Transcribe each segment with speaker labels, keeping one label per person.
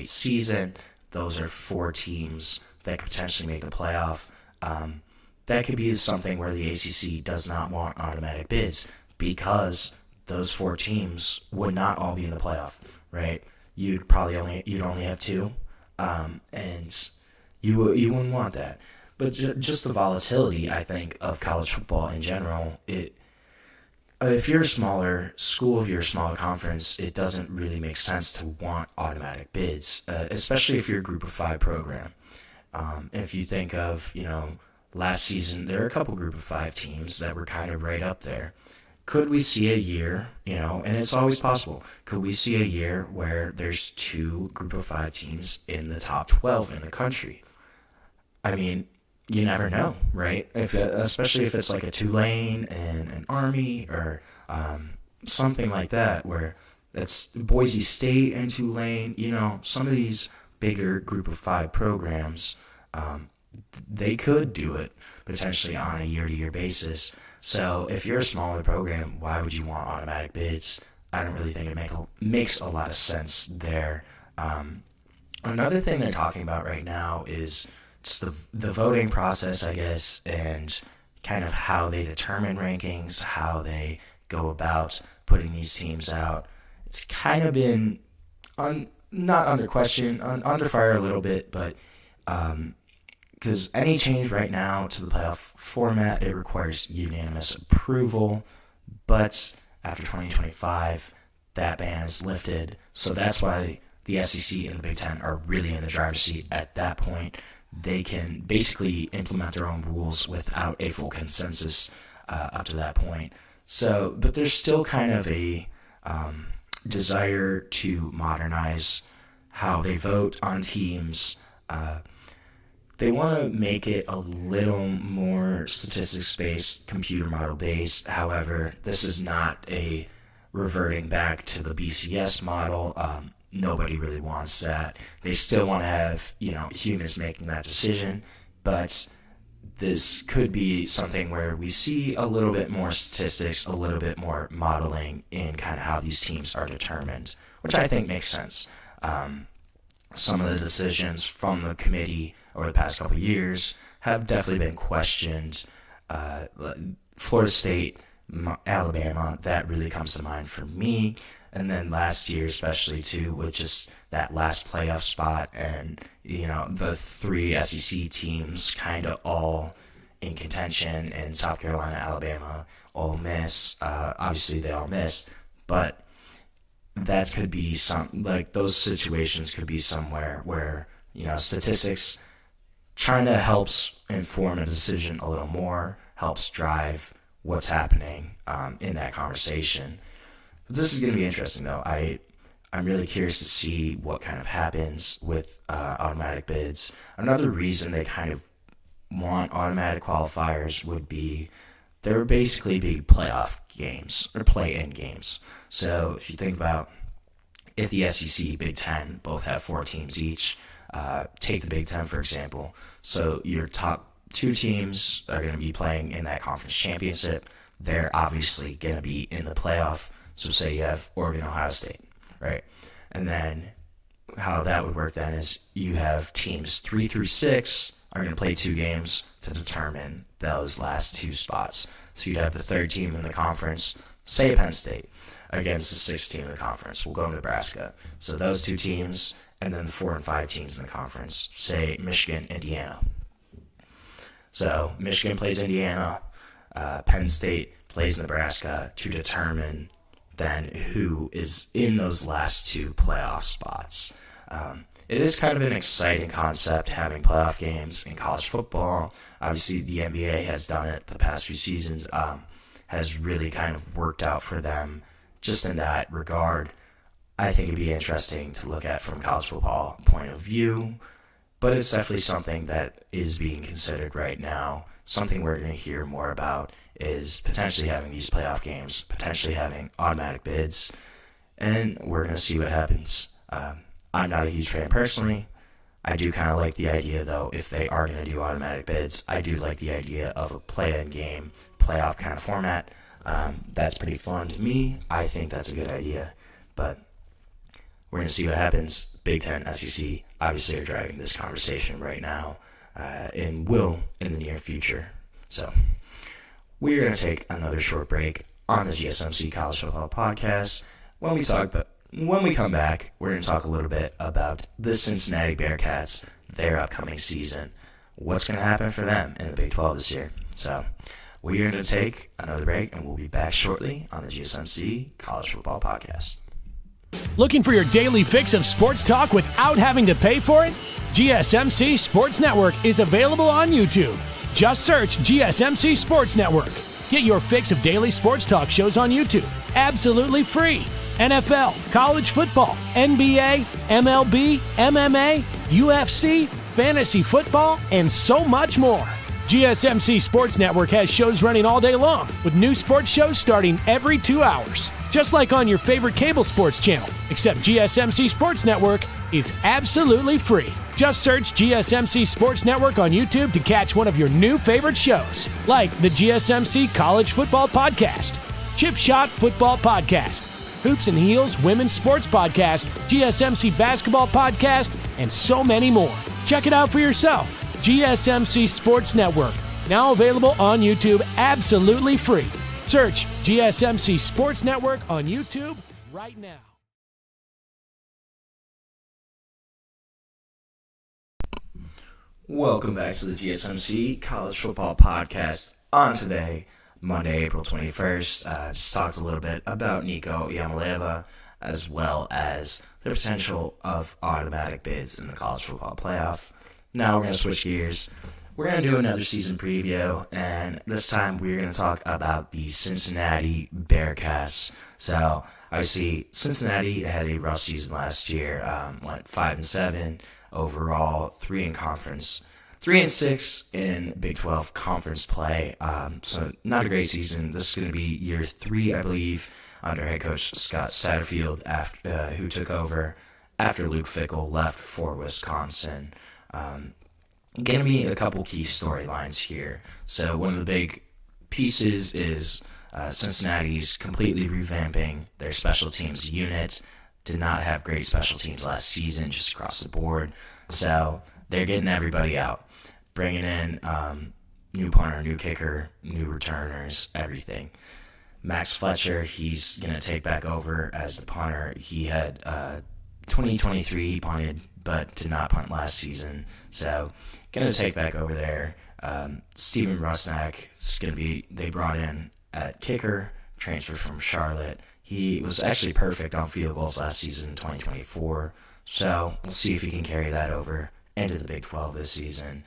Speaker 1: complete season. Those are 4 teams that could potentially make the playoff. That could be something where the ACC does not want automatic bids because those 4 teams would not all be in the playoff, right? You'd only have 2, and you wouldn't want that. But just the volatility, I think, of college football in general, if you're a smaller school, if you're a smaller conference, it doesn't really make sense to want automatic bids, especially if you're a group of 5 program. If you think of, last season, there are a couple group of 5 teams that were kind of right up there. Could we see a year, and it's always possible, could we see a year where there's 2 group of 5 teams in the top 12 in the country? I mean, you never know, right? Especially if it's like a Tulane and an Army or something like that, where it's Boise State and Tulane, some of these bigger group of 5 programs, they could do it potentially on a year-to-year basis. So if you're a smaller program, why would you want automatic bids? I don't really think it makes a lot of sense there. Another thing they're talking about right now is just the voting process, I guess, and kind of how they determine rankings, how they go about putting these teams out. It's kind of been not under question, under fire a little bit, but because any change right now to the playoff format, it requires unanimous approval, but after 2025, that ban is lifted, so that's why the SEC and the Big Ten are really in the driver's seat at that point. They can basically implement their own rules without a full consensus up to that point. So, but there's still kind of a desire to modernize how they vote on teams. They want to make it a little more statistics-based, computer model-based. However, this is not a reverting back to the BCS model. Nobody really wants that. They still want to have, humans making that decision, but this could be something where we see a little bit more statistics, a little bit more modeling in kind of how these teams are determined, which I think makes sense. Some of the decisions from the committee over the past couple of years have definitely been questioned. Florida State, Alabama, that really comes to mind for me. And then last year, especially too, with just that last playoff spot and, the 3 SEC teams kind of all in contention, and South Carolina, Alabama, Ole Miss. Obviously, they all missed, but that could be those situations could be somewhere where, statistics trying to helps inform a decision a little more, helps drive what's happening in that conversation. This is going to be interesting, though. I'm really curious to see what kind of happens with automatic bids. Another reason they kind of want automatic qualifiers would be there would basically be playoff games or play-in games. So if you think about if the SEC, Big Ten both have 4 teams each, take the Big Ten, for example. So your top 2 teams are going to be playing in that conference championship. They're obviously going to be in the playoff. So say you have Oregon, Ohio State, right? And then how that would work then is you have teams 3 through 6 are going to play 2 games to determine those last 2 spots. So you'd have the 3rd team in the conference, say Penn State, against the 6th team in the conference. We'll go Nebraska. So those 2 teams, and then the 4 and 5 teams in the conference, say Michigan, Indiana. So Michigan plays Indiana, Penn State plays Nebraska to determine then who is in those last 2 playoff spots. It is kind of an exciting concept having playoff games in college football. Obviously, the NBA has done it the past few seasons, has really kind of worked out for them just in that regard. I think it'd be interesting to look at from a college football point of view, but it's definitely something that is being considered right now. Something we're going to hear more about is potentially having these playoff games, potentially having automatic bids, and we're going to see what happens. I'm not a huge fan personally. I do kind of like the idea, though, if they are going to do automatic bids, I do like the idea of a play-in game, playoff kind of format. That's pretty fun to me. I think that's a good idea, but we're going to see what happens. Big Ten, SEC, obviously are driving this conversation right now and will in the near future. So we're going to take another short break on the GSMC College Football Podcast. When we come back, we're going to talk a little bit about the Cincinnati Bearcats, their upcoming season, what's going to happen for them in the Big 12 this year. So we're going to take another break, and we'll be back shortly on the GSMC College Football Podcast.
Speaker 2: Looking for your daily fix of sports talk without having to pay for it? GSMC Sports Network is available on YouTube. Just search GSMC Sports Network. Get your fix of daily sports talk shows on YouTube, absolutely free. NFL, college football, NBA, MLB, MMA, UFC, fantasy football, and so much more. GSMC Sports Network has shows running all day long, with new sports shows starting every 2 hours. Just like on your favorite cable sports channel, except GSMC Sports Network is absolutely free. Just search GSMC Sports Network on YouTube to catch one of your new favorite shows, like the GSMC College Football Podcast, Chip Shot Football Podcast, Hoops and Heels Women's Sports Podcast, GSMC Basketball Podcast, and so many more. Check it out for yourself. GSMC Sports Network, now available on YouTube absolutely free. Search GSMC Sports Network on YouTube right now.
Speaker 1: Welcome back to the GSMC College Football Podcast. On today, Monday, April 21st, just talked a little bit about Nico Iamaleava, as well as the potential of automatic bids in the college football playoff. Now we're going to switch gears. We're going to do another season preview, and this time we're going to talk about the Cincinnati Bearcats. So, obviously, Cincinnati had a rough season last year, went 5-7 overall, 3 in conference, 3-6 in Big 12 conference play. So, not a great season. This is going to be year 3, I believe, under head coach Scott Satterfield, who took over after Luke Fickell left for Wisconsin. Going to be a couple key storylines here. So one of the big pieces is Cincinnati's completely revamping their special teams unit. Did not have great special teams last season, just across the board. So they're getting everybody out, bringing in new punter, new kicker, new returners, everything. Max Fletcher, he's going to take back over as the punter. He had 2023 he punted, but did not punt last season. So, going to take back over there. Steven Rusnak is going to be, they brought in at kicker, transferred from Charlotte. He was actually perfect on field goals last season in 2024. So, we'll see if he can carry that over into the Big 12 this season.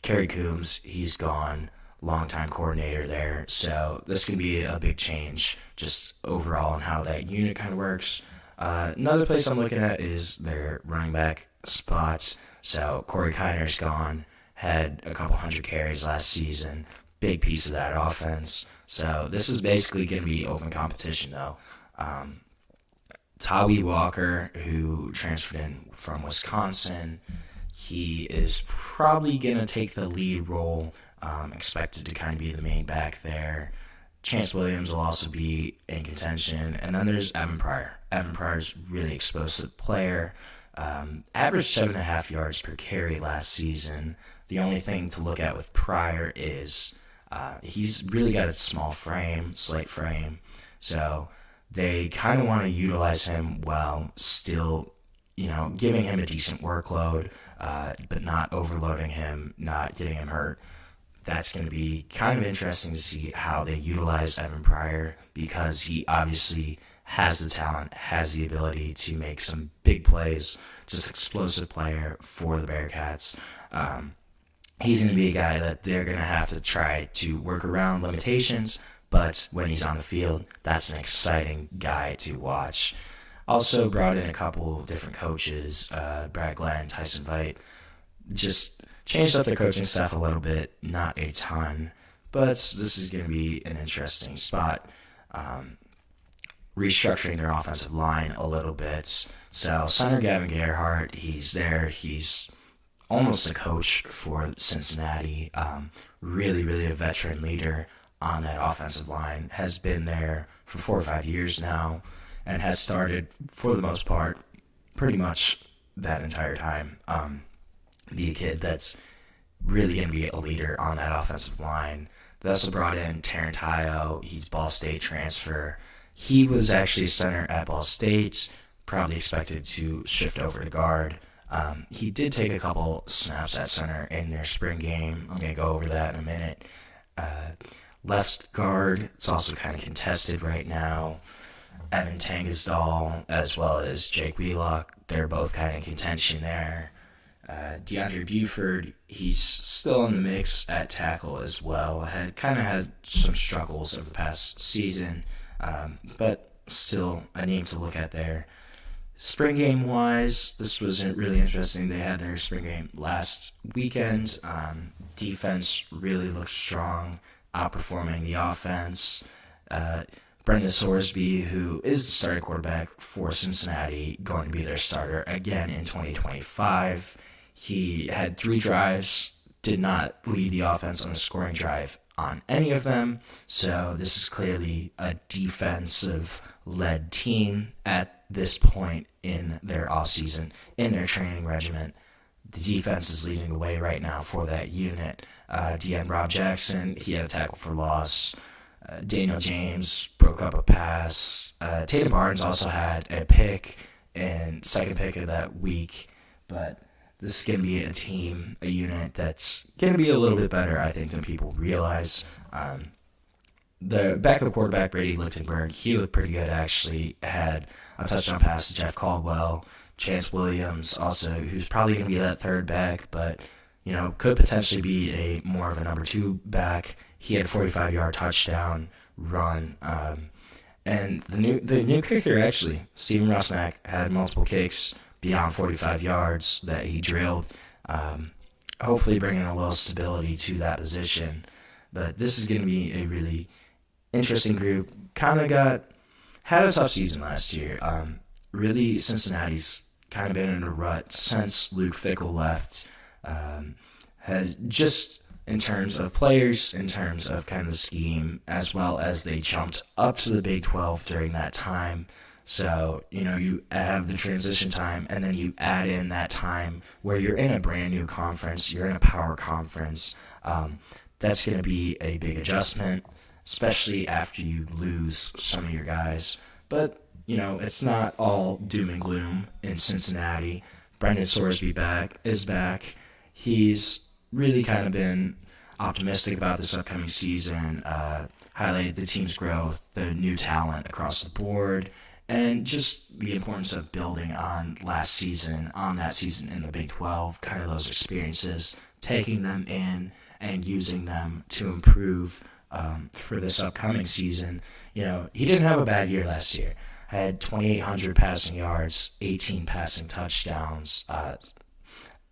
Speaker 1: Kerry Coombs, he's gone, longtime coordinator there. So, this can be a big change just overall in how that unit kind of works. Another place I'm looking at is their running back spots. So Corey Kiner's gone, had a couple hundred carries last season, big piece of that offense. So this is basically going to be open competition, though. Tawi Walker, who transferred in from Wisconsin, he is probably going to take the lead role, expected to kind of be the main back there. Chance Williams will also be in contention. And then there's Evan Pryor. Evan Pryor's really explosive player. Averaged 7.5 yards per carry last season. The only thing to look at with Pryor is he's really got a small frame, slight frame. So they kind of want to utilize him while still, giving him a decent workload, but not overloading him, not getting him hurt. That's going to be kind of interesting to see how they utilize Evan Pryor, because he obviously has the talent, has the ability to make some big plays, just explosive player for the Bearcats. He's going to be a guy that they're going to have to try to work around limitations, but when he's on the field, that's an exciting guy to watch. Also brought in a couple different coaches, Brad Glenn, Tyson Veit, just changed up their coaching staff a little bit, not a ton, but this is going to be an interesting spot. Restructuring their offensive line a little bit. So center Gavin Gerhardt, he's there. He's almost a coach for Cincinnati. Really, really a veteran leader on that offensive line. Has been there for 4 or 5 years now, and has started, for the most part, pretty much that entire time. Be a kid that's really going to be a leader on that offensive line. They also brought in Tarantayo. He's Ball State transfer. He was actually a center at Ball State, probably expected to shift over to guard. He did take a couple snaps at center in their spring game. I'm going to go over that in a minute. Left guard, it's also kind of contested right now. Evan Tangasdal as well as Jake Wheelock, they're both kind of in contention there. DeAndre Buford, he's still in the mix at tackle as well. Had some struggles over the past season, but still a name to look at there. Spring game wise, this was really interesting. They had their spring game last weekend. Defense really looked strong, outperforming the offense. Brendan Sorsby, who is the starting quarterback for Cincinnati, going to be their starter again in 2025. He had 3 drives, did not lead the offense on a scoring drive on any of them. So this is clearly a defensive-led team at this point in their offseason, in their training regimen. The defense is leading the way right now for that unit. DN Rob Jackson, he had a tackle for loss. Daniel James broke up a pass. Tatum Barnes also had a pick and second pick of that week. But this is going to be a team, a unit that's going to be a little bit better, I think, than people realize. The backup quarterback, Brady Lichtenberg, he looked pretty good, actually. Had a touchdown pass to Jeff Caldwell. Chance Williams, also, who's probably going to be that third back, but could potentially be more of a number 2 back. He had a 45-yard touchdown run. And the new kicker, actually, Steven Rusnak, had multiple kicks beyond 45 yards that he drilled, hopefully bringing a little stability to that position. But this is going to be a really interesting group. Had a tough season last year. Really, Cincinnati's kind of been in a rut since Luke Fickell left. Has just in terms of players, in terms of kind of the scheme, as well as they jumped up to the Big 12 during that time. So, you have the transition time, and then you add in that time where you're in a brand new conference, you're in a power conference. That's going to be a big adjustment, especially after you lose some of your guys. But, it's not all doom and gloom in Cincinnati. Brendan Sorsby is back. He's really kind of been optimistic about this upcoming season, highlighted the team's growth, the new talent across the board, and just the importance of building on that season in the Big 12, kind of those experiences, taking them in and using them to improve for this upcoming season. He didn't have a bad year last year. Had 2,800 passing yards, 18 passing touchdowns,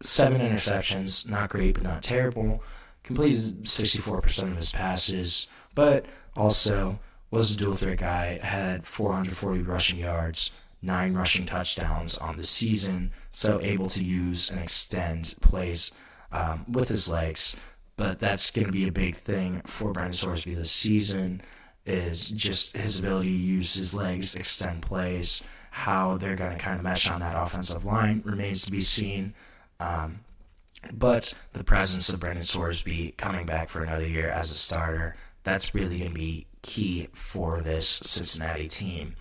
Speaker 1: 7 interceptions, not great but not terrible. Completed 64% of his passes, but also was a dual threat guy, had 440 rushing yards, 9 rushing touchdowns on the season, so able to use and extend plays with his legs. But that's going to be a big thing for Brendan Sorsby this season, is just his ability to use his legs, extend plays. How they're going to kind of mesh on that offensive line remains to be seen. But the presence of Brendan Sorsby coming back for another year as a starter, that's really going to be key for this Cincinnati team.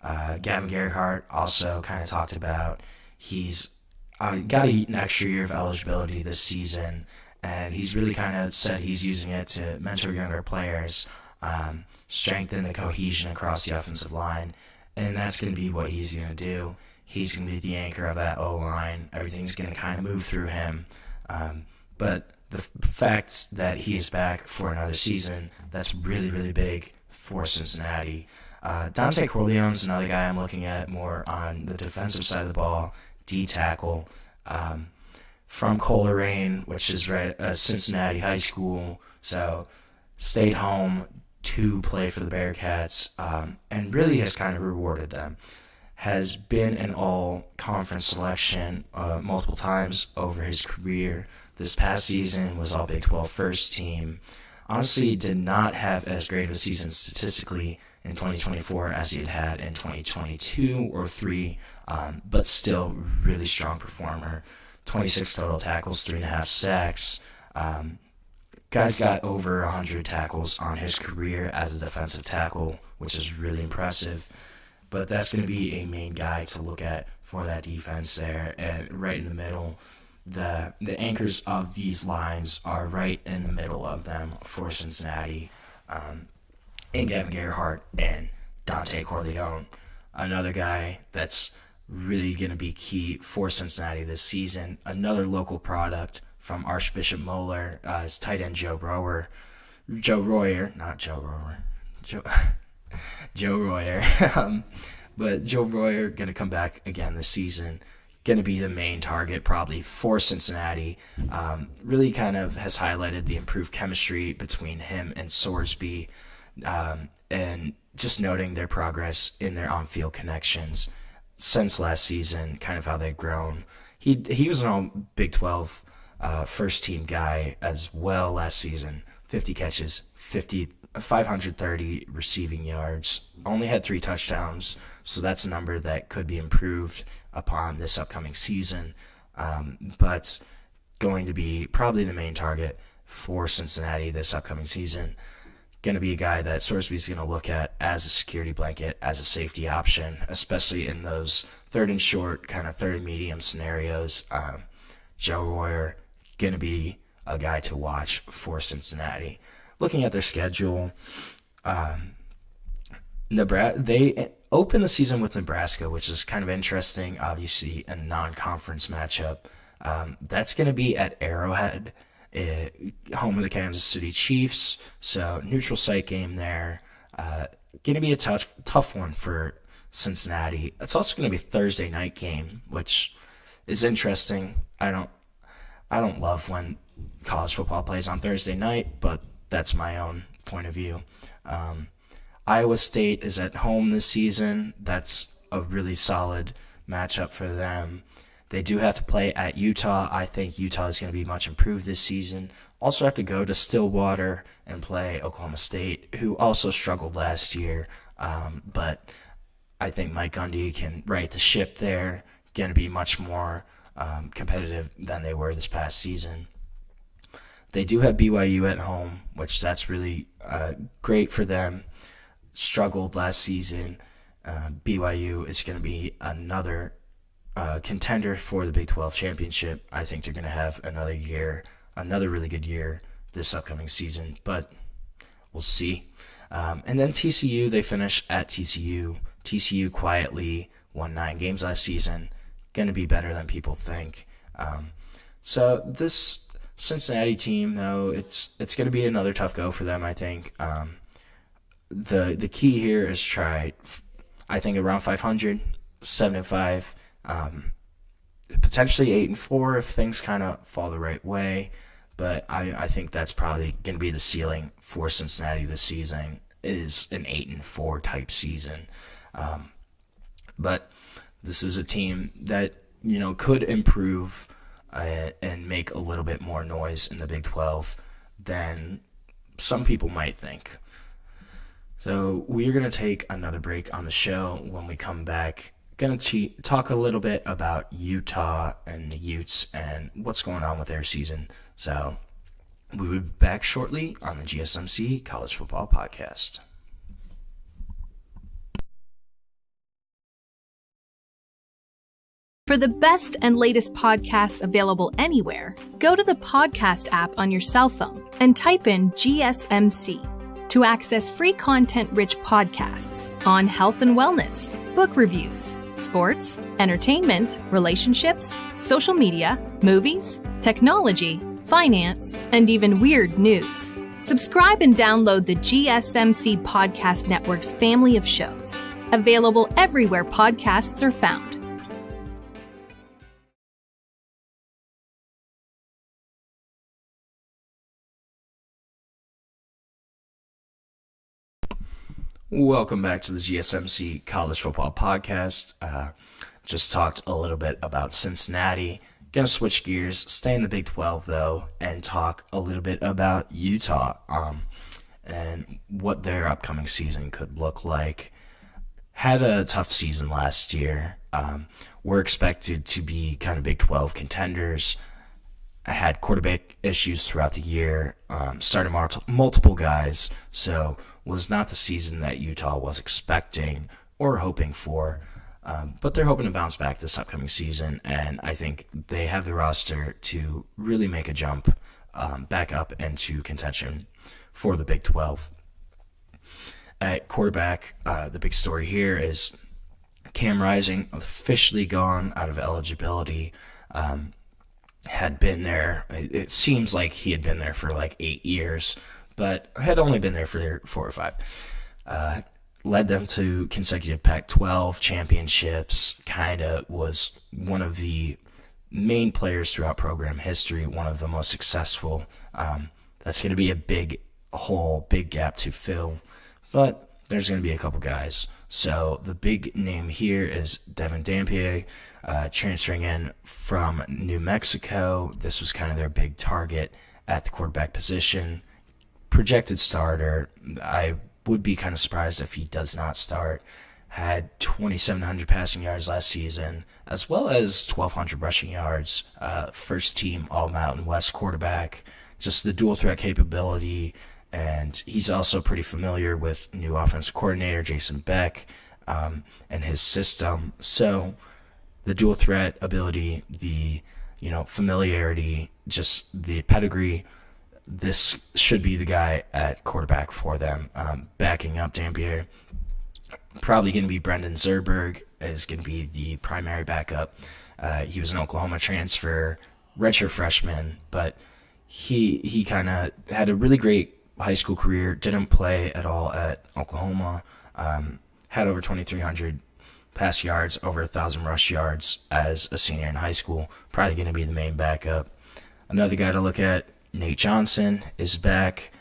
Speaker 1: Gavin Gerhardt also kind of talked about he's got an extra year of eligibility this season, and he's really kind of said he's using it to mentor younger players, strengthen the cohesion across the offensive line, and that's going to be what he's going to do. He's going to be the anchor of that O-line. Everything's going to kind of move through him. But the fact that he is back for another season, that's really, really big for Cincinnati. Dante Corleone's another guy I'm looking at more on the defensive side of the ball, D-tackle, from Coleraine, which is right at Cincinnati High School. So stayed home to play for the Bearcats, and really has kind of rewarded them. Has been an all-conference selection multiple times over his career. This past season was all Big 12 first team. Honestly, did not have as great of a season statistically in 2024 as he had in 2022 or 3. but still really strong performer. 26 total tackles, 3.5 sacks. Guy's got over 100 tackles on his career as a defensive tackle, which is really impressive. But that's going to be a main guy to look at for that defense there. And right in the middle, the anchors of these lines are right in the middle of them for Cincinnati. And Gavin Gerhardt and Dante Corleone. Another guy that's really going to be key for Cincinnati this season. Another local product from Archbishop Moeller, his tight end Joe Royer. Joe Royer. But Joe Royer going to come back again this season. Going to be the main target probably for Cincinnati. Really kind of has highlighted the improved chemistry between him and Sorsby, and just noting their progress in their on-field connections since last season, kind of how they've grown. He was an all Big 12 first-team guy as well last season. 50 catches, 530 receiving yards, only had 3 touchdowns, so that's a number that could be improved upon this upcoming season, but going to be probably the main target for Cincinnati this upcoming season. Going to be a guy that Sorsby's going to look at as a security blanket, as a safety option, especially in those third and short, kind of third and medium scenarios. Joe Royer going to be a guy to watch for Cincinnati. Looking at their schedule, they open the season with Nebraska, which is kind of interesting. Obviously, a non-conference matchup. That's going to be at Arrowhead, home of the Kansas City Chiefs. So neutral site game there. Going to be a tough one for Cincinnati. It's also going to be a Thursday night game, which is interesting. I don't love when college football plays on Thursday night, but that's my own point of view. Iowa State is at home this season. That's a really solid matchup for them. They do have to play at Utah. I think Utah is going to be much improved this season. Also have to go to Stillwater and play Oklahoma State, who also struggled last year. But I think Mike Gundy can right the ship there. Going to be much more competitive than they were this past season. They do have BYU at home, which that's really great for them. Struggled last season. BYU is going to be another contender for the Big 12 championship. I think they're going to have another really good year this upcoming season, but we'll see. And then TCU, they finish at TCU. TCU quietly won 9 games last season. Going to be better than people think. So this Cincinnati team, though, it's going to be another tough go for them, I think. The key here is try, I think, around 500, 7-5, potentially 8-4 if things kind of fall the right way. But I think that's probably going to be the ceiling for Cincinnati this season, is an 8-4 type season. But this is a team that, could improve and make a little bit more noise in the Big 12 than some people might think. So we're going to take another break on the show. When we come back, going to talk a little bit about Utah and the Utes and what's going on with their season. So we will be back shortly on the GSMC College Football Podcast.
Speaker 3: For the best and latest podcasts available anywhere, go to the podcast app on your cell phone and type in GSMC to access free content-rich podcasts on health and wellness, book reviews, sports, entertainment, relationships, social media, movies, technology, finance, and even weird news. Subscribe and download the GSMC Podcast Network's family of shows, available everywhere podcasts are found.
Speaker 1: Welcome back to the GSMC College Football Podcast. Just talked a little bit about Cincinnati. Gonna switch gears, stay in the Big 12 though, and talk a little bit about Utah and what their upcoming season could look like. Had a tough season last year. were expected to be kind of Big 12 contenders. I had quarterback issues throughout the year, started multiple guys, so was not the season that Utah was expecting or hoping for. But they're hoping to bounce back this upcoming season, and I think they have the roster to really make a jump back up into contention for the Big 12. At quarterback, the big story here is Cam Rising, officially gone out of eligibility. Had been there, it seems like he had been there for like 8 years, but had only been there for 4 or 5. Led them to consecutive Pac-12 championships, kind of was one of the main players throughout program history, one of the most successful. That's going to be a big hole, big gap to fill, but there's going to be a couple guys. So the big name here is Devin Dampier, transferring in from New Mexico. This was kind of their big target at the quarterback position. Projected starter. I would be kind of surprised if he does not start. Had 2,700 passing yards last season, as well as 1,200 rushing yards. First team All-Mountain West quarterback. Just the dual threat capability. And he's also pretty familiar with new offensive coordinator Jason Beck and his system. So the dual threat ability, the familiarity, just the pedigree, this should be the guy at quarterback for them. Backing up Dampier, probably going to be Brendan Zerberg is going to be the primary backup. He was an Oklahoma transfer, redshirt freshman, but he kind of had a really great high school career, didn't play at all at Oklahoma, had over 2,300 pass yards, over 1,000 rush yards as a senior in high school, probably going to be the main backup. Another guy to look at, Nate Johnson is back,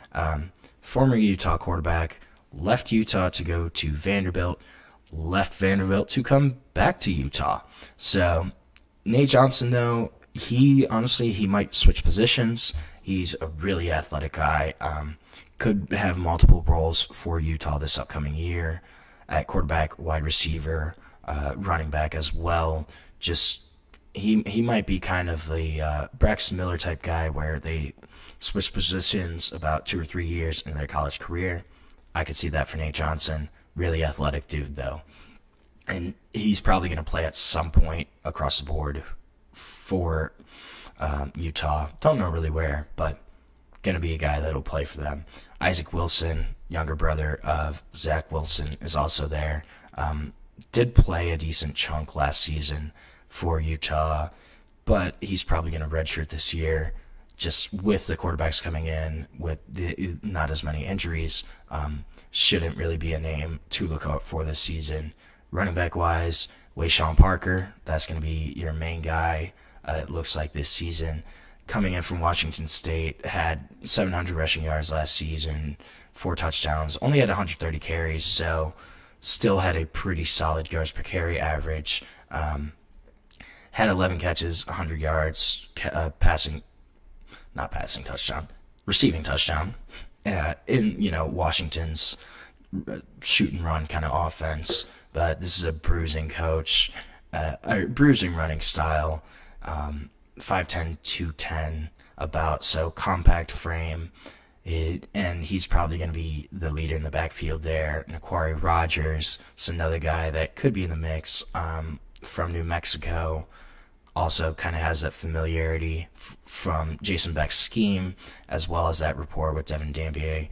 Speaker 1: former Utah quarterback, left Utah to go to Vanderbilt, left Vanderbilt to come back to Utah. So Nate Johnson, though, he might switch positions. He's a really athletic guy. Could have multiple roles for Utah this upcoming year at quarterback, wide receiver, running back as well. Just he might be kind of the Braxton Miller type guy where they switch positions about 2 or 3 years in their college career. I could see that for Nate Johnson. Really athletic dude, though. And he's probably going to play at some point across the board for Utah. Don't know really where, but going to be a guy that'll play for them. Isaac Wilson, younger brother of Zach Wilson, is also there. Did play a decent chunk last season for Utah, but he's probably going to redshirt this year, just with the quarterbacks coming in, with not as many injuries. Shouldn't really be a name to look out for this season. Running back-wise, Wayshawn Parker, that's going to be your main guy, it looks like this season. Coming in from Washington State, had 700 rushing yards last season, 4 touchdowns, only had 130 carries, so still had a pretty solid yards per carry average. Had 11 catches, 100 yards, receiving touchdown. In Washington's shoot and run kind of offense, but this is a bruising coach, bruising running style. 5'10", 210 about, so compact frame, and he's probably going to be the leader in the backfield there. Naquari Rogers is another guy that could be in the mix, from New Mexico, also kind of has that familiarity from Jason Beck's scheme, as well as that rapport with Devin Dampier.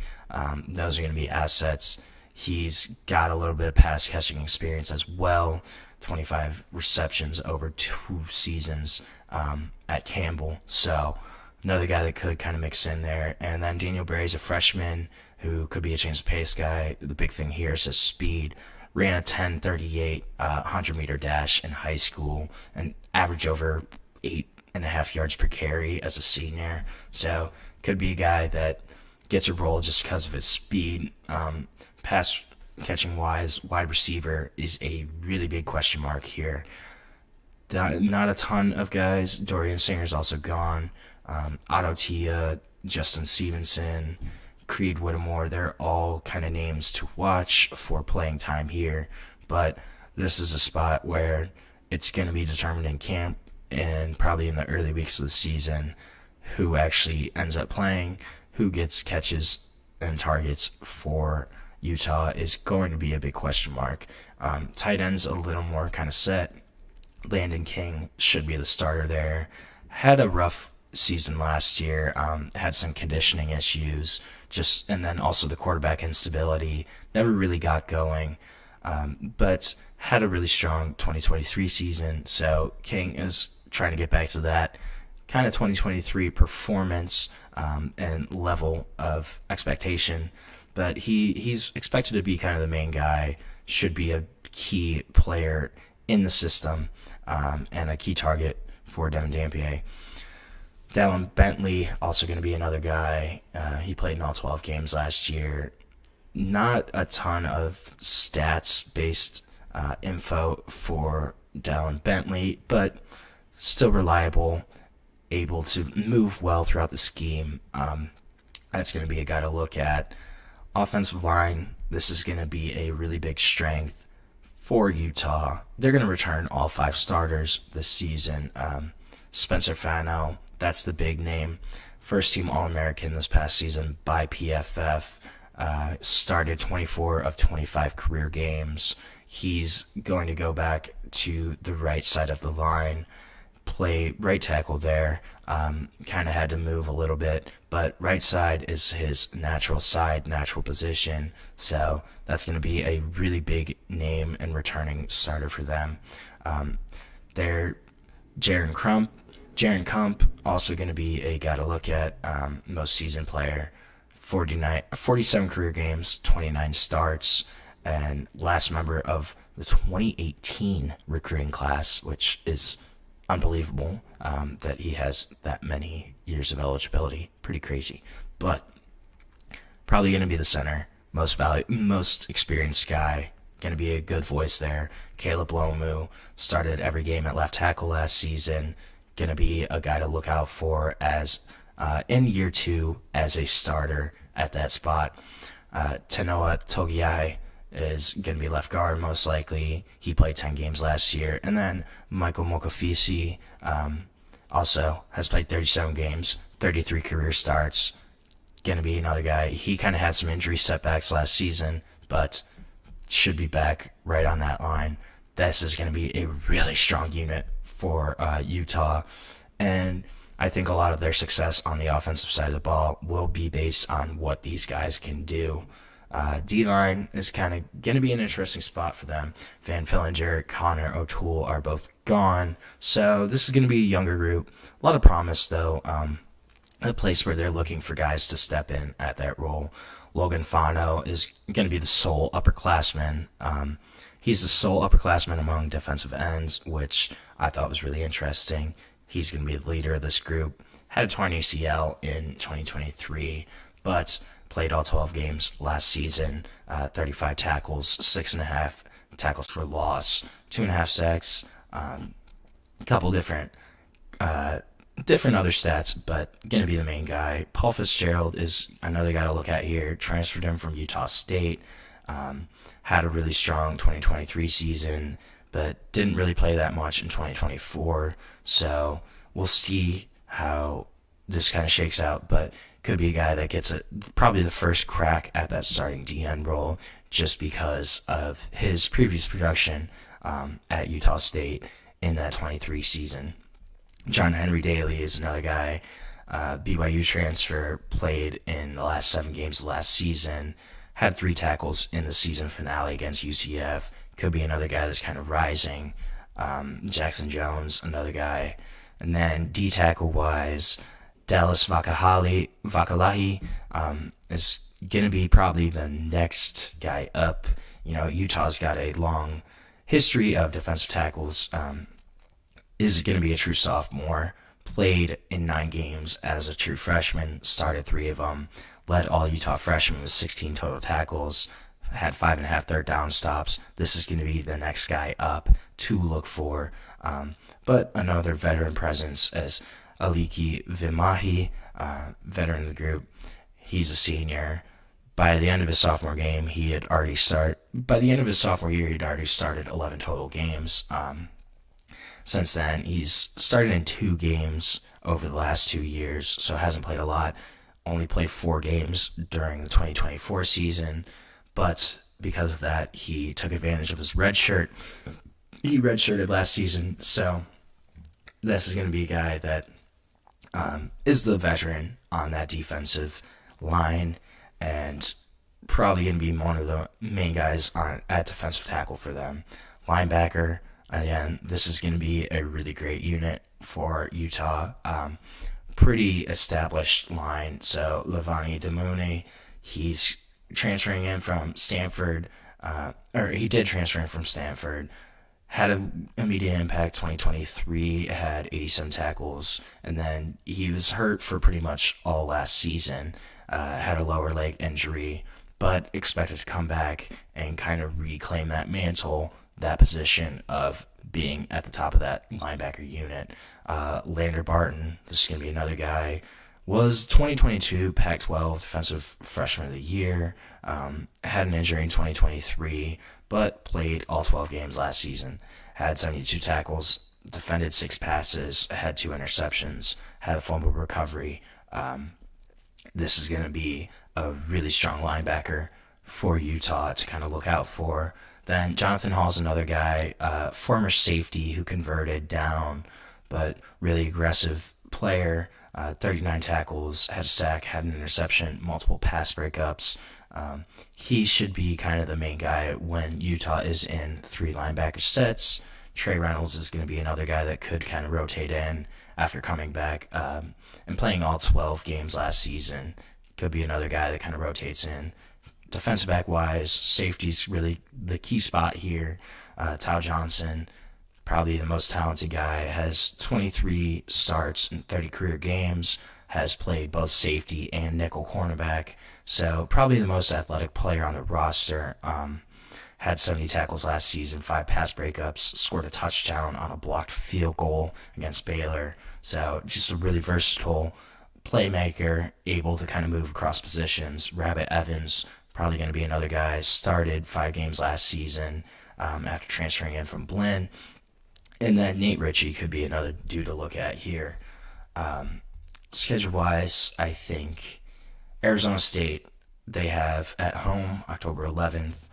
Speaker 1: Those are going to be assets. He's got a little bit of pass catching experience as well, 25 receptions over 2 seasons at Campbell. So another guy that could kind of mix in there. And then Daniel Berry's a freshman who could be a change of pace guy. The big thing here is his speed. Ran a 10.38 100-meter dash in high school and averaged over 8.5 yards per carry as a senior. So could be a guy that gets a role just because of his speed. Pass catching wise, wide receiver is a really big question mark here. Not a ton of guys. Dorian Singer's also gone. Otto Tia, Justin Stevenson, Creed Whittemore, they're all kind of names to watch for playing time here. But this is a spot where it's going to be determined in camp and probably in the early weeks of the season who actually ends up playing, who gets catches and targets for Utah is going to be a big question mark. Tight end's a little more kind of set. Landon King should be the starter there. Had a rough season last year, had some conditioning issues, and then also the quarterback instability, never really got going, but had a really strong 2023 season, so King is trying to get back to that kind of 2023 performance and level of expectation, but he's expected to be kind of the main guy, should be a key player in the system, and a key target for Devin Dampier. Dallin Bentley, also going to be another guy. He played in all 12 games last year. Not a ton of stats-based info for Dallin Bentley, but still reliable, able to move well throughout the scheme. That's going to be a guy to look at. Offensive line, this is going to be a really big strength for Utah. They're going to return all 5 starters this season. Spencer Fano, that's the big name. First-team All-American this past season by PFF. Started 24 of 25 career games. He's going to go back to the right side of the line, play right tackle there. Kind of had to move a little bit, but right side is his natural side, natural position. So that's going to be a really big name and returning starter for them. They're Jaron Kump, also going to be a guy to look at, most seasoned player, 47 career games, 29 starts, and last member of the 2018 recruiting class, which is unbelievable that he has that many years of eligibility. Pretty crazy. But probably going to be the center, most experienced guy, going to be a good voice there. Caleb Lomu started every game at left tackle last season. Going to be a guy to look out for as in year 2 as a starter at that spot. Tanoa Togiai is going to be left guard most likely. He played 10 games last year. And then Michael Mokafisi also has played 37 games, 33 career starts. Going to be another guy. He kind of had some injury setbacks last season, but should be back right on that line. This is going to be a really strong unit for Utah, and I think a lot of their success on the offensive side of the ball will be based on what these guys can do. D-line is kind of going to be an interesting spot for them. Van Fillinger, Connor O'Toole are both gone, so this is going to be a younger group. A lot of promise, though. A place where they're looking for guys to step in at that role. Logan Fano is going to be the sole upperclassman. He's the sole upperclassman among defensive ends, which I thought was really interesting. He's going to be the leader of this group. Had a torn ACL in 2023, but played all 12 games last season. 35 tackles, 6.5 tackles for loss, 2.5 sacks, a couple different other stats, but going to be the main guy. Paul Fitzgerald is another guy to look at here. Transferred him from Utah State. Had a really strong 2023 season, but didn't really play that much in 2024. So we'll see how this kind of shakes out, but could be a guy that gets probably the first crack at that starting DN role just because of his previous production at Utah State in that 23 season. John Henry Daly is another guy, BYU transfer, played in the last 7 games of last season, had 3 tackles in the season finale against UCF. Could be another guy that's kind of rising. Jackson Jones, another guy. And then D-tackle-wise, Dallas Vakalahi is going to be probably the next guy up. You know, Utah's got a long history of defensive tackles. Is going to be a true sophomore. Played in 9 games as a true freshman. Started 3 of them. Led all Utah freshmen with 16 total tackles. Had 5.5 third down stops. This is going to be the next guy up to look for. But another veteran presence as Aliki Vimahi, veteran of the group. He's a senior. By the end of his sophomore game, By the end of his sophomore year, he'd already started 11 total games. since then. He's started in 2 games over the last 2 years, so hasn't played a lot. Only played 4 games during the 2024 season, but because of that, he took advantage of his red shirt. He redshirted last season, so this is going to be a guy that is the veteran on that defensive line, and probably going to be one of the main guys at defensive tackle for them. Linebacker, again, this is going to be a really great unit for Utah. Pretty established line. So Levani Damuni, he's transferring in from Stanford, or he did transfer in from Stanford. Had an immediate impact 2023, had 87 tackles, and then he was hurt for pretty much all last season. Had a lower leg injury, but expected to come back and kind of reclaim that mantle, that position of being at the top of that linebacker unit. Lander Barton, this is going to be another guy, was 2022 Pac-12 Defensive Freshman of the Year, had an injury in 2023, but played all 12 games last season, had 72 tackles, defended 6 passes, had 2 interceptions, had a fumble recovery. This is going to be a really strong linebacker for Utah to kind of look out for. Then Jonathan Hall's another guy, former safety who converted down, but really aggressive player, 39 tackles, had a sack, had an interception, multiple pass breakups. He should be kind of the main guy when Utah is in 3 linebacker sets. Trey Reynolds is going to be another guy that could kind of rotate in after coming back and playing all 12 games last season. Could be another guy that kind of rotates in. Defensive back wise, safety's really the key spot here. Tao Johnson, probably the most talented guy, has 23 starts in 30 career games, has played both safety and nickel cornerback, so probably the most athletic player on the roster. Had 70 tackles last season, 5 pass breakups, scored a touchdown on a blocked field goal against Baylor. So just a really versatile playmaker, able to kind of move across positions. Rabbit Evans, probably going to be another guy, started 5 games last season after transferring in from Blinn. And then Nate Ritchie could be another dude to look at here. Schedule-wise, I think Arizona State, they have at home October 11th.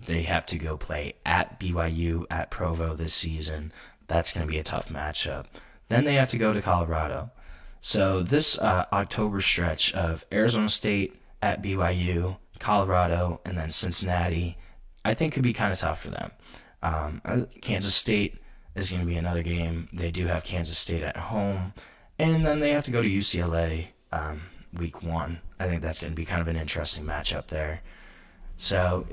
Speaker 1: They have to go play at BYU, at Provo this season. That's going to be a tough matchup. Then they have to go to Colorado. So this October stretch of Arizona State, at BYU, Colorado, and then Cincinnati, I think could be kind of tough for them. Kansas State is going to be another game. They do have Kansas State at home. And then they have to go to UCLA week 1. I think that's going to be kind of an interesting matchup there. So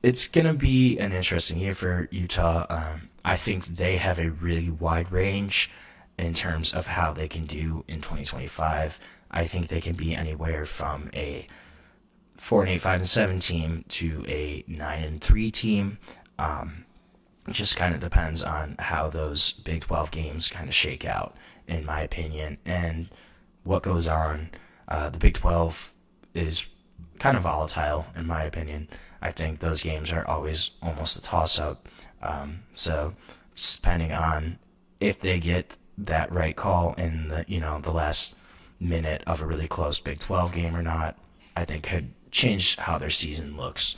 Speaker 1: it's going to be an interesting year for Utah. I think they have a really wide range in terms of how they can do in 2025. I think they can be anywhere from a 4-8, 5-7 team to a 9-3 team. It just kind of depends on how those Big 12 games kind of shake out, in my opinion, and what goes on. The Big 12 is kind of volatile, in my opinion. I think those games are always almost a toss-up. So just depending on if they get that right call in the last minute of a really close Big 12 game or not, I think could change how their season looks.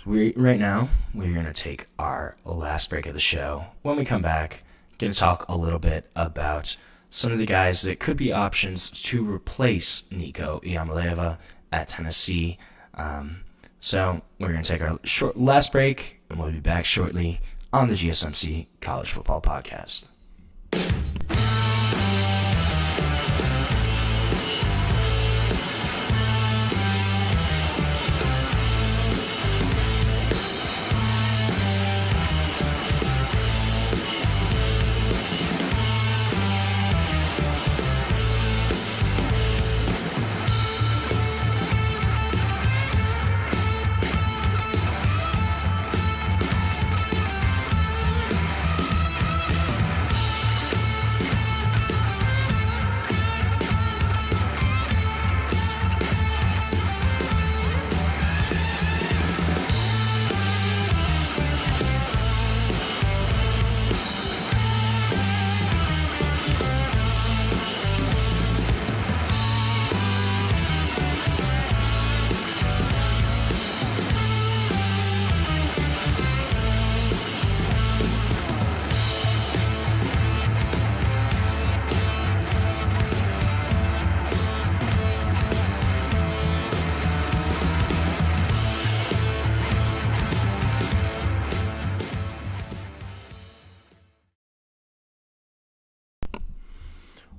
Speaker 1: Right now, we're going to take our last break of the show. When we come back, going to talk a little bit about some of the guys that could be options to replace Nico Iamaleava at Tennessee. So we're going to take our last break, and we'll be back shortly on the GSMC College Football Podcast.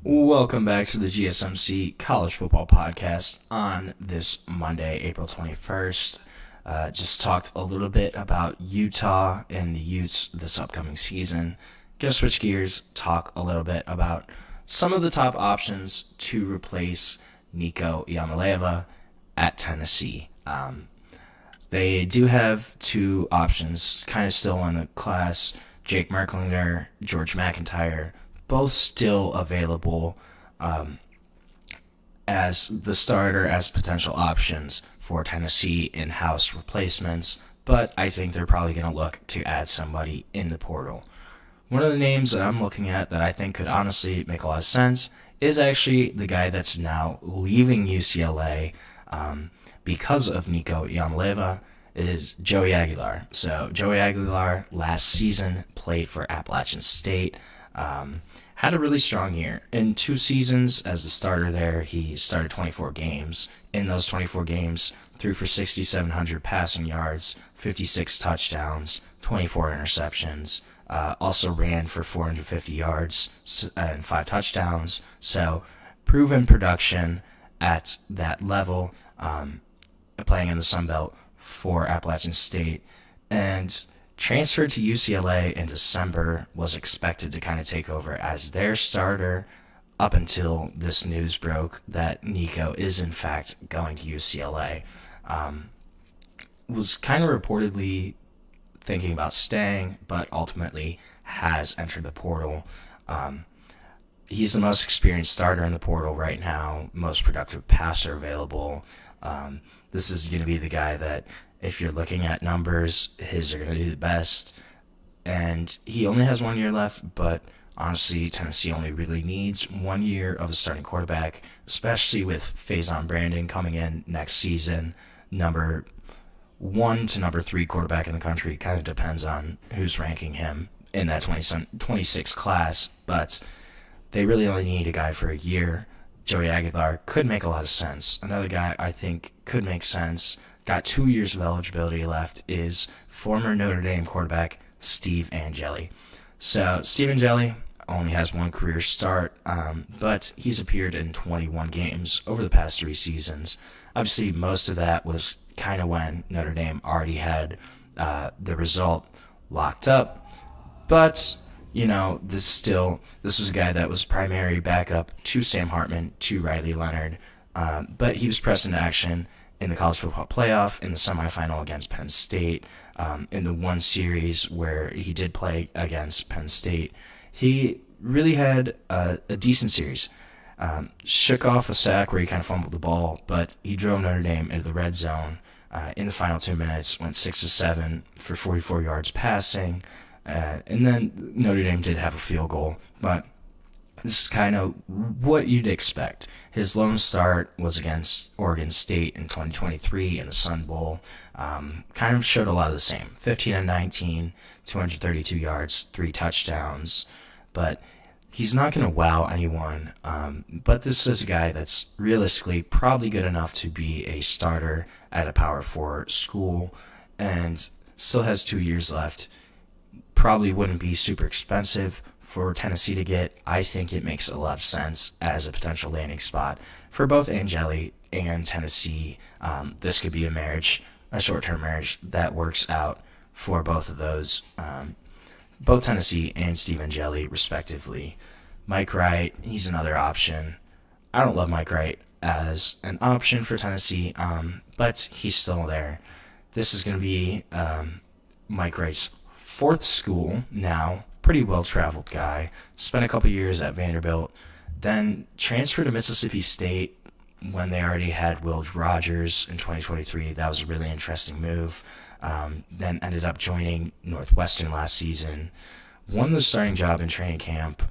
Speaker 1: Welcome back to the GSMC College Football Podcast on this Monday, April 21st. Just talked a little bit about Utah and the Utes this upcoming season. Gonna switch gears, talk a little bit about some of the top options to replace Nico Iamaleava at Tennessee. They do have two options, kind of still in the class. Jake Merklinger, George McIntyre, both still available as the starter, as potential options for Tennessee in-house replacements, but I think they're probably going to look to add somebody in the portal. One of the names that I'm looking at that I think could honestly make a lot of sense is actually the guy that's now leaving UCLA because of Nico Iamaleava, is Joey Aguilar. So Joey Aguilar last season played for Appalachian State. Had a really strong year. In 2 seasons as the starter there, he started 24 games. In those 24 games, threw for 6,700 passing yards, 56 touchdowns, 24 interceptions. Also ran for 450 yards and 5 touchdowns. So proven production at that level, playing in the Sun Belt for Appalachian State. And transferred to UCLA in December, was expected to kind of take over as their starter up until this news broke that Nico is in fact going to UCLA. Was kind of reportedly thinking about staying, but ultimately has entered the portal. He's the most experienced starter in the portal right now, most productive passer available. This is going to be the guy that, if you're looking at numbers, his are going to do the best. And he only has 1 year left, but honestly, Tennessee only really needs 1 year of a starting quarterback, especially with Faison Brandon coming in next season. Number 1 to number 3 quarterback in the country. Kind of depends on who's ranking him in that 26 class, but they really only need a guy for a year. Joey Aguilar could make a lot of sense. Another guy I think could make sense, got 2 years of eligibility left, is former Notre Dame quarterback Steve Angeli. So Steve Angeli only has 1 career start, but he's appeared in 21 games over the past 3 seasons. Obviously, most of that was kind of when Notre Dame already had the result locked up. But, you know, this was a guy that was primary backup to Sam Hartman, to Riley Leonard, but he was pressed into action in the college football playoff, in the semifinal against Penn State, in the one series where he did play against Penn State. He really had a decent series. Shook off a sack where he kind of fumbled the ball, but he drove Notre Dame into the red zone in the final 2 minutes, went 6-7 for 44 yards passing, and then Notre Dame did have a field goal, but this is kind of what you'd expect. His lone start was against Oregon State in 2023 in the Sun Bowl. Kind of showed a lot of the same. 15-19, 232 yards, 3 touchdowns. But he's not going to wow anyone. But this is a guy that's realistically probably good enough to be a starter at a Power 4 school and still has 2 years left. Probably wouldn't be super expensive for Tennessee to get. I think it makes a lot of sense as a potential landing spot for both Angeli and Tennessee. This could be a short-term marriage that works out for both of those, both Tennessee and Steve Angeli, respectively. Mike Wright, he's another option. I don't love Mike Wright as an option for Tennessee, but he's still there. This is going to be Mike Wright's 4th school now. Pretty well-traveled guy. Spent a couple years at Vanderbilt, then transferred to Mississippi State when they already had Will Rogers in 2023. That was a really interesting move. Then ended up joining Northwestern last season. Won the starting job in training camp,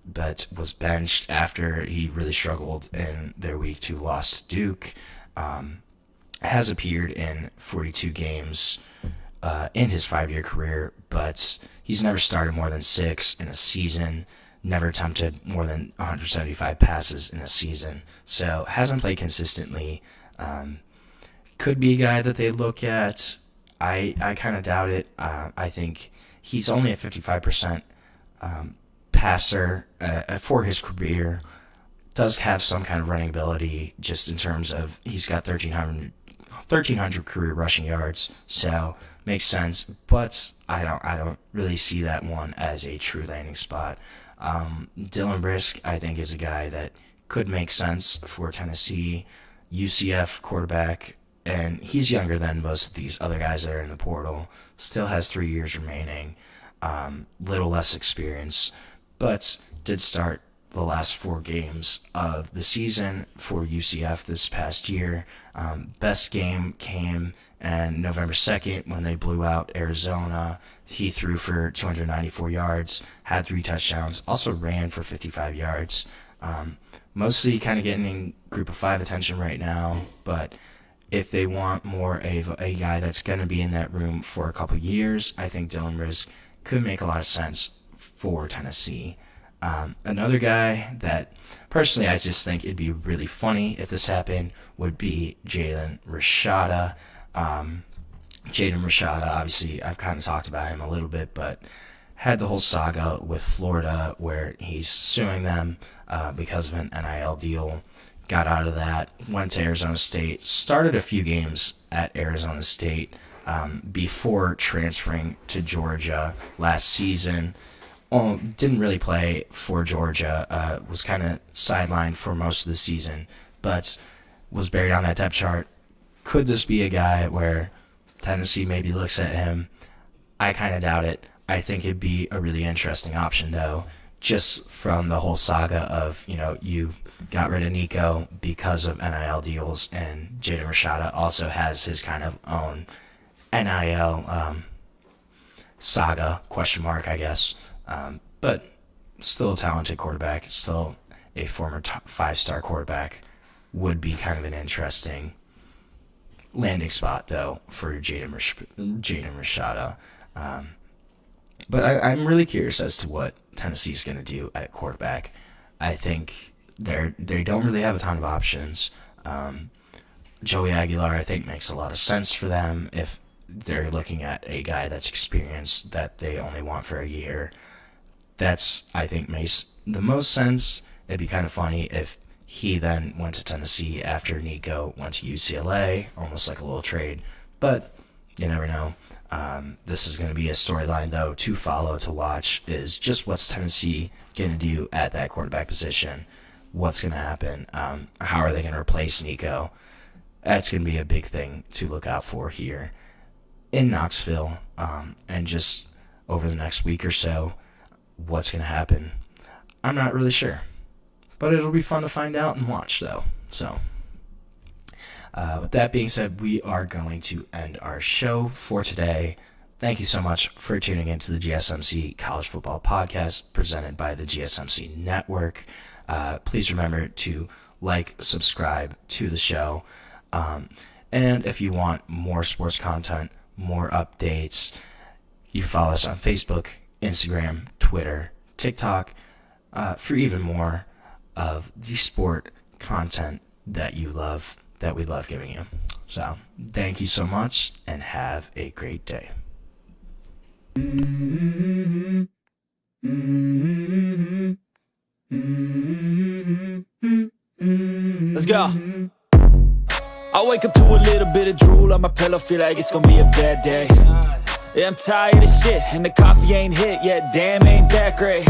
Speaker 1: but was benched after he really struggled in their Week 2 loss to Duke. Has appeared in 42 games in his 5-year career, but he's never started more than 6 in a season, never attempted more than 175 passes in a season, so hasn't played consistently. Could be a guy that they look at. I kind of doubt it. I think he's only a 55% passer for his career. does have some kind of running ability, just in terms of he's got 1,300 career rushing yards, so makes sense. But I don't really see that one as a true landing spot. Dylan Brisk, I think, is a guy that could make sense for Tennessee. UCF quarterback, and he's younger than most of these other guys that are in the portal. Still has 3 years remaining. Little less experience, but did start the last 4 games of the season for UCF this past year. Best game came on November 2nd when they blew out Arizona. He threw for 294 yards, had 3 touchdowns, also ran for 55 yards. Mostly kind of getting in group of 5 attention right now, but if they want more of a guy that's going to be in that room for a couple years, I think Dylan Brisk could make a lot of sense for Tennessee. Another guy that personally I just think it'd be really funny if this happened would be Jaden Rashada. Jaden Rashada, obviously, I've kind of talked about him a little bit, but had the whole saga with Florida where he's suing them because of an NIL deal. Got out of that, went to Arizona State, started a few games at Arizona State before transferring to Georgia last season. Didn't really play for Georgia, was kind of sidelined for most of the season, but was buried on that depth chart. Could this be a guy where Tennessee maybe looks at him? I kind of doubt it. I think it'd be a really interesting option, though, just from the whole saga of, you got rid of Nico because of NIL deals, and Jaden Rashada also has his kind of own NIL saga, question mark, I guess. But still a talented quarterback, still a former 5-star quarterback. Would be kind of an interesting landing spot, though, for Jaden Rashada. But I'm really curious as to what Tennessee's going to do at quarterback. I think they don't really have a ton of options. Joey Aguilar, I think, makes a lot of sense for them if they're looking at a guy that's experienced that they only want for a year. That's, I think, makes the most sense. It'd be kind of funny if he then went to Tennessee after Nico went to UCLA, almost like a little trade. But you never know. This is going to be a storyline, though, to follow, to watch, is just what's Tennessee going to do at that quarterback position. What's going to happen? How are they going to replace Nico? That's going to be a big thing to look out for here in Knoxville, and just over the next week or so. What's going to happen? I'm not really sure. But it'll be fun to find out and watch, though. So, with that being said, we are going to end our show for today. Thank you so much for tuning into the GSMC College Football Podcast presented by the GSMC Network. Please remember to subscribe to the show. And if you want more sports content, more updates, you can follow us on Facebook, Instagram, Twitter, TikTok, for even more of the sport content that you love, that we love giving you. So, thank you so much, and have a great day.
Speaker 4: Let's go. I wake up to a little bit of drool on my pillow, feel like it's gonna be a bad day. Yeah, I'm tired of shit, and the coffee ain't hit yet, damn, ain't that great.